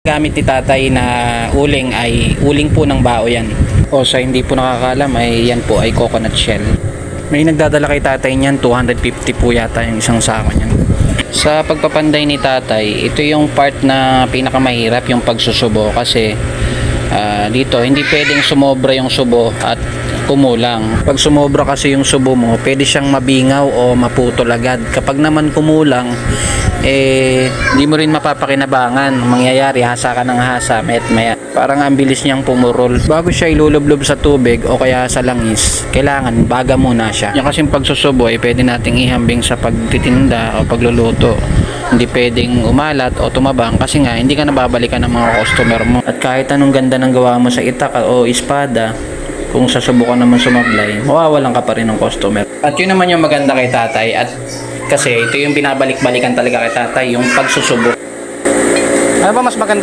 Gamit ni tatay na uling ay uling po ng bao yan. O sa hindi po nakakalam ay yan po ay coconut shell. May nagdadala kay tatay niyan, 250 po yata yung isang sako niyan. Sa pagpapanday ni tatay, ito yung part na pinakamahirap, yung pagsusubo kasi dito hindi pwedeng sumobra yung subo at kumulang. Pag sumobra kasi yung subo mo, pwede siyang mabingaw o maputol agad. Kapag naman kumulang, hindi mo rin mapapakinabangan. Mangyayari, hasa ka ng hasa, maya. Parang ang bilis niyang pumurol. Bago siya ilulublob sa tubig o kaya sa langis, kailangan baga muna siya. Yung kasing pagsusubo ay pwede nating ihambing sa pagtitinda o pagluluto. Hindi pwedeng umalat o tumabang kasi nga hindi ka nababalikan ng mga customer mo. At kahit anong ganda ng gawa mo sa itak o espada, kung sasubukan naman sumablay, mawawalan ka pa rin ng customer. At yun naman yung maganda kay tatay, at kasi ito yung binabalik-balikan talaga kay tatay, yung pagsusubo. Ano ba mas maganda